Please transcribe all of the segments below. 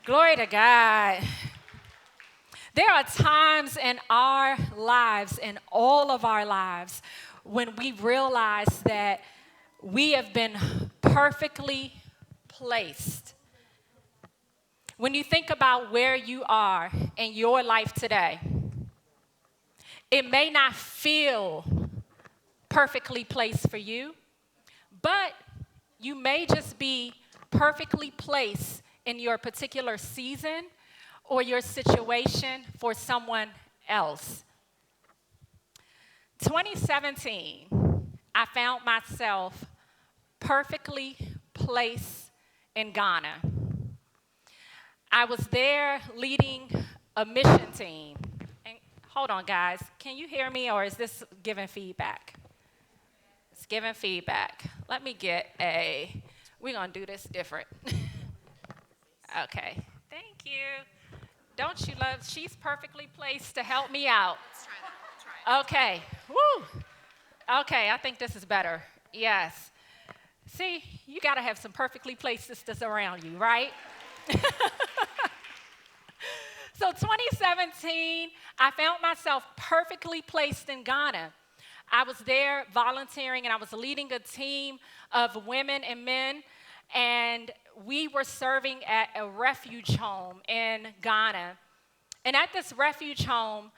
Glory to God. There are times in our lives, in all of our lives, when we realize that we have been perfectly placed. When you think about where you are in your life today, it may not feel perfectly placed for you, but you may just be perfectly placed in your particular season or your situation for someone else. 2017, I found myself perfectly placed in Ghana. I was there leading a mission team. And hold on, guys. Can you hear me or is this giving feedback? It's giving feedback. Let me we're going to do this different. Okay. Thank you. Don't you love, she's perfectly placed to help me out. Let's try that. Okay. Woo. Okay, I think this is better. Yes. See, you got to have some perfectly placed sisters around you, right? So 2017, I found myself perfectly placed in Ghana. I was there volunteering and I was leading a team of women and men, and we were serving at a refuge home in Ghana. And at this refuge home,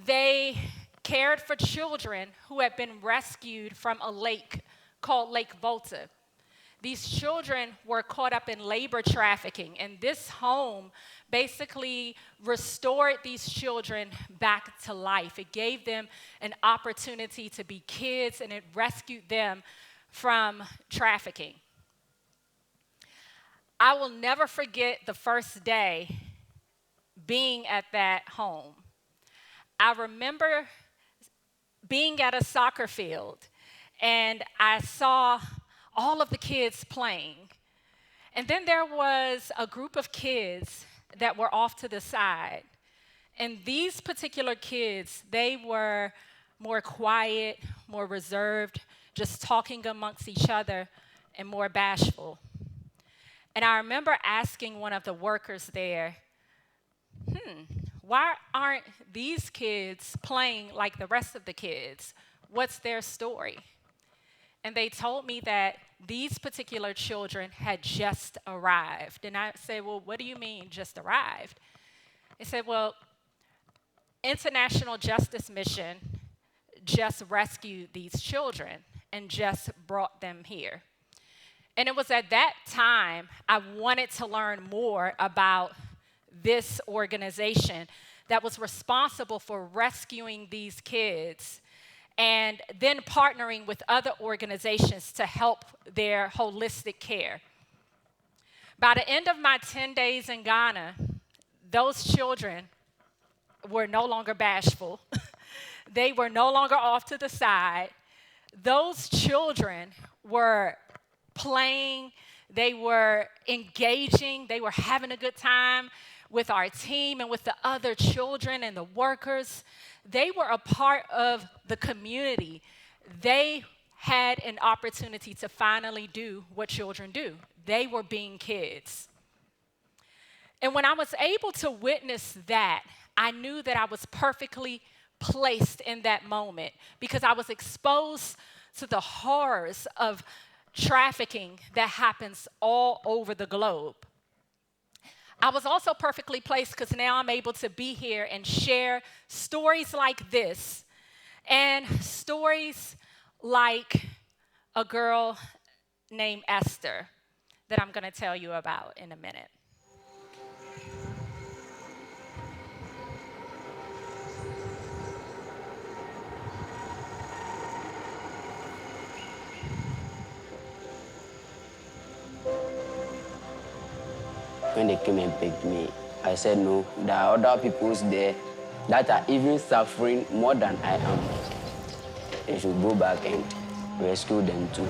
they cared for children who had been rescued from a lake called Lake Volta. These children were caught up in labor trafficking, and this home basically restored these children back to life. It gave them an opportunity to be kids, and it rescued them from trafficking. I will never forget the first day being at that home. I remember being at a soccer field, and I saw all of the kids playing. And then there was a group of kids that were off to the side. And these particular kids, they were more quiet, more reserved, just talking amongst each other, and more bashful. And I remember asking one of the workers there, why aren't these kids playing like the rest of the kids? What's their story? And they told me that these particular children had just arrived. And I said, well, what do you mean just arrived? They said, well, International Justice Mission just rescued these children and just brought them here. And it was at that time I wanted to learn more about this organization that was responsible for rescuing these kids and then partnering with other organizations to help their holistic care. By the end of my 10 days in Ghana, those children were no longer bashful. They were no longer off to the side. Those children were playing, they were engaging, they were having a good time with our team and with the other children and the workers. They were a part of the community. They had an opportunity to finally do what children do. They were being kids. And when I was able to witness that, I knew that I was perfectly placed in that moment because I was exposed to the horrors of trafficking that happens all over the globe. I was also perfectly placed because now I'm able to be here and share stories like this and stories like a girl named Esther that I'm going to tell you about in a minute. When they came and picked me, I said no, there are other peoples there that are even suffering more than I am. They should go back and rescue them too.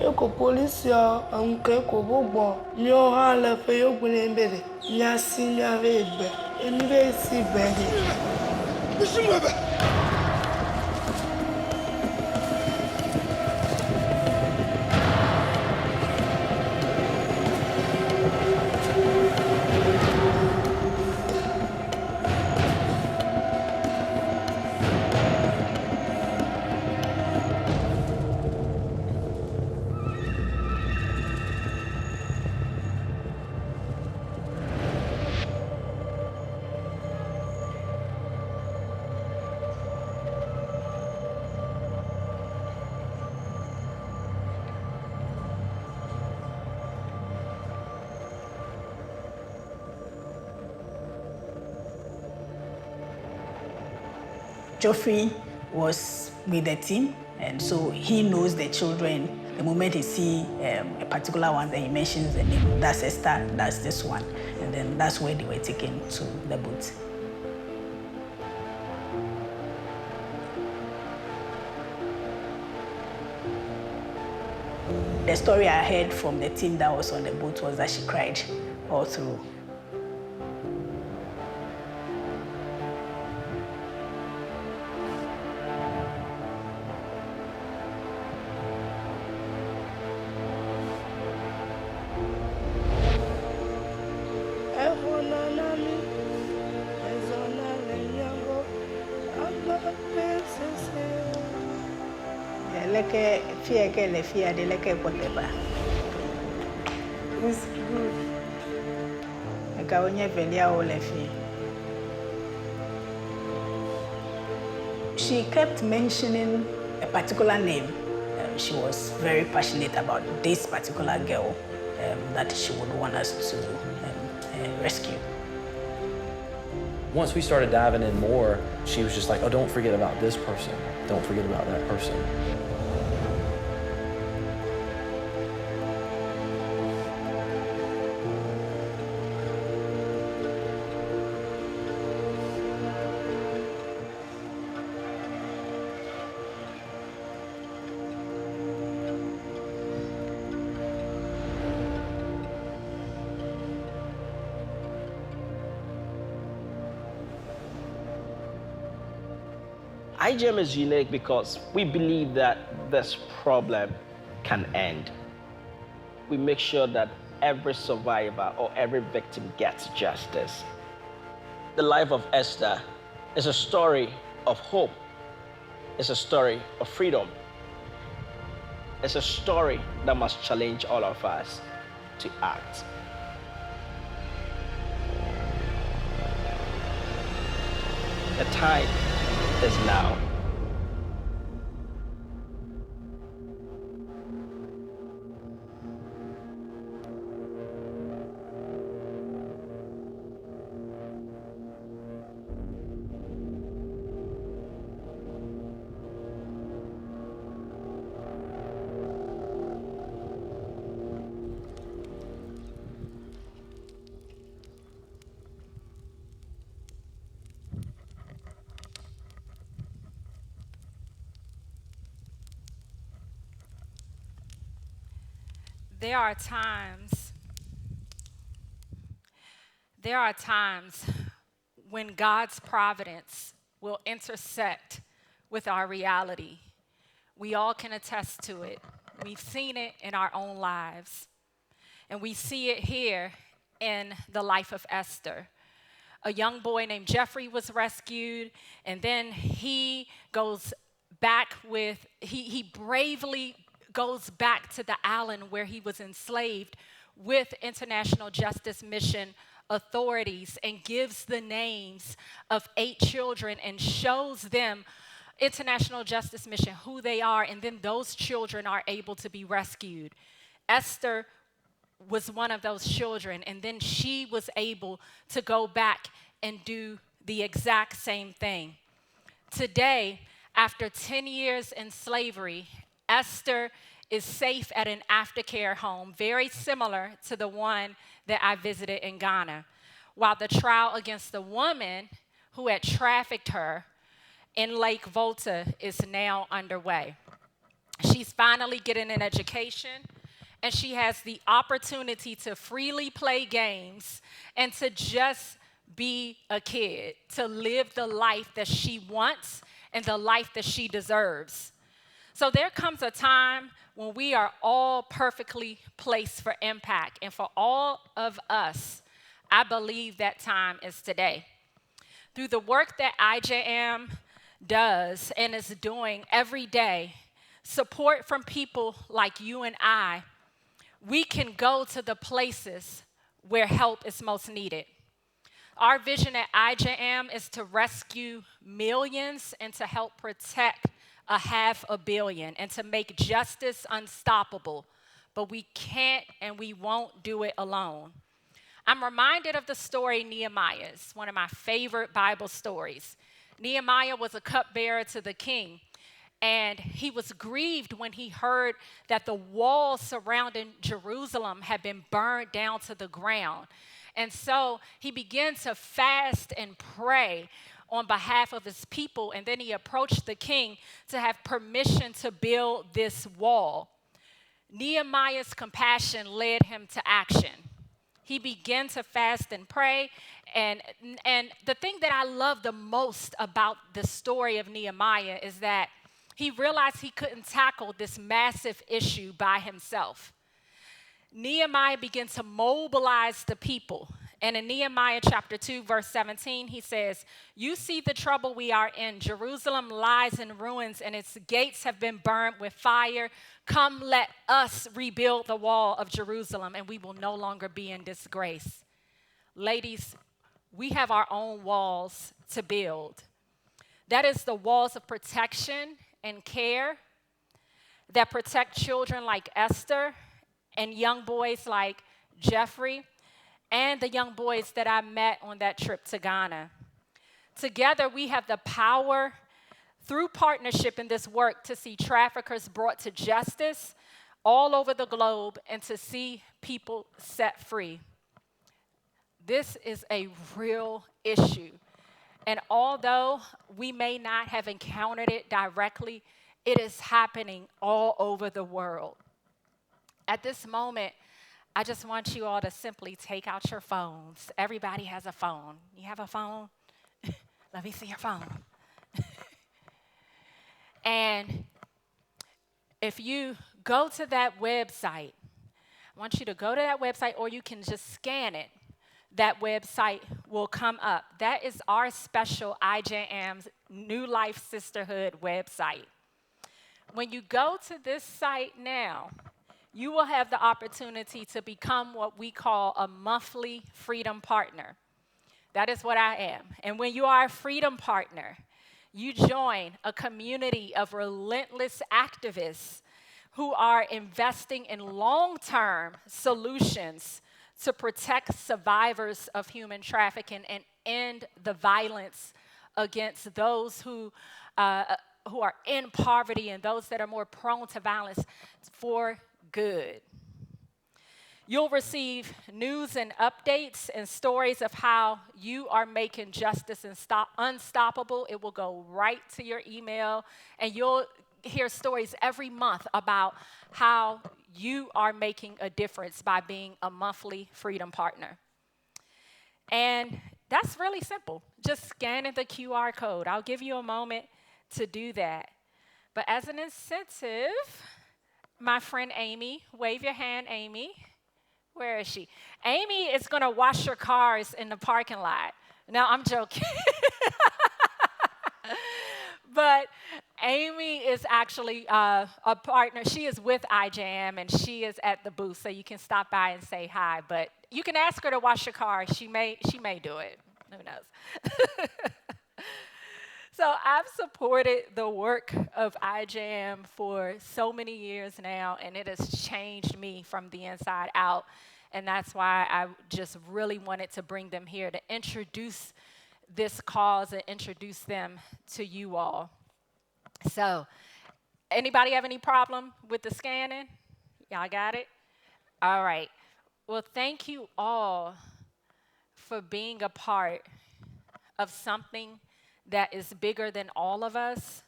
Eko polisia amke ko bobo nyo hala fe yo bunembere nya sinya vebe enve si bege Bishimaba Geoffrey was with the team, and so he knows the children. The moment he sees a particular one, then he mentions the name. That's Esther, that's this one. And then that's where they were taken to the boat. The story I heard from the team that was on the boat was that she cried all through. It's good. She kept mentioning a particular name. She was very passionate about this particular girl that she would want us to rescue. Once we started diving in more, she was just like, oh, don't forget about this person. Don't forget about that person. IGM is unique because we believe that this problem can end. We make sure that every survivor or every victim gets justice. The life of Esther is a story of hope. It's a story of freedom. It's a story that must challenge all of us to act. The time is now. There are times when God's providence will intersect with our reality. We all can attest to it. We've seen it in our own lives. And we see it here in the life of Esther. A young boy named Geoffrey was rescued, and then he goes back he bravely goes back to the island where he was enslaved with International Justice Mission authorities and gives the names of 8 children and shows them, International Justice Mission, who they are, and then those children are able to be rescued. Esther was one of those children, and then she was able to go back and do the exact same thing. Today, after 10 years in slavery, Esther is safe at an aftercare home, very similar to the one that I visited in Ghana, while the trial against the woman who had trafficked her in Lake Volta is now underway. She's finally getting an education, and she has the opportunity to freely play games and to just be a kid, to live the life that she wants and the life that she deserves. So there comes a time when we are all perfectly placed for impact. And for all of us, I believe that time is today. Through the work that IJM does and is doing every day, support from people like you and I, we can go to the places where help is most needed. Our vision at IJM is to rescue millions and to help protect 500 million and to make justice unstoppable. But we can't and we won't do it alone. I'm reminded of the story Nehemiah. It's one of my favorite Bible stories. Nehemiah was a cupbearer to the king, and he was grieved when he heard that the walls surrounding Jerusalem had been burned down to the ground. And so he began to fast and pray on behalf of his people, and then he approached the king to have permission to build this wall. Nehemiah's compassion led him to action. He began to fast and pray. And the thing that I love the most about the story of Nehemiah is that he realized he couldn't tackle this massive issue by himself. Nehemiah began to mobilize the people. And in Nehemiah chapter 2, verse 17, he says, "You see the trouble we are in. Jerusalem lies in ruins, and its gates have been burned with fire. Come, let us rebuild the wall of Jerusalem, and we will no longer be in disgrace." Ladies, we have our own walls to build. That is the walls of protection and care that protect children like Esther and young boys like Jeffrey, and the young boys that I met on that trip to Ghana. Together, we have the power through partnership in this work to see traffickers brought to justice all over the globe and to see people set free. This is a real issue. And although we may not have encountered it directly, it is happening all over the world. At this moment, I just want you all to simply take out your phones. Everybody has a phone. You have a phone? Let me see your phone. And if you go to that website, I want you to go to that website, or you can just scan it. That website will come up. That is our special IJM's New Life Sisterhood website. When you go to this site now, you will have the opportunity to become what we call a monthly freedom partner. That is what I am. And when you are a freedom partner, you join a community of relentless activists who are investing in long-term solutions to protect survivors of human trafficking and end the violence against those who are in poverty and those that are more prone to violence for good. You'll receive news and updates and stories of how you are making justice unstoppable. It will go right to your email, and you'll hear stories every month about how you are making a difference by being a monthly freedom partner. And that's really simple. Just scanning the QR code. I'll give you a moment to do that. But as an incentive, my friend Amy, wave your hand, Amy. Where is she? Amy is going to wash your cars in the parking lot. No, I'm joking. But Amy is actually a partner. She is with IJM, and she is at the booth, so you can stop by and say hi. But you can ask her to wash your car. She may do it. Who knows? So I've supported the work of IJM for so many years now, and it has changed me from the inside out. And that's why I just really wanted to bring them here to introduce this cause and introduce them to you all. So, anybody have any problem with the scanning? Y'all got it? All right. Well, thank you all for being a part of something that is bigger than all of us,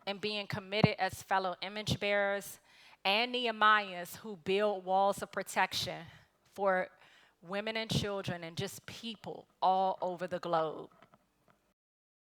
and being committed as fellow image bearers and Nehemiahs who build walls of protection for women and children and just people all over the globe.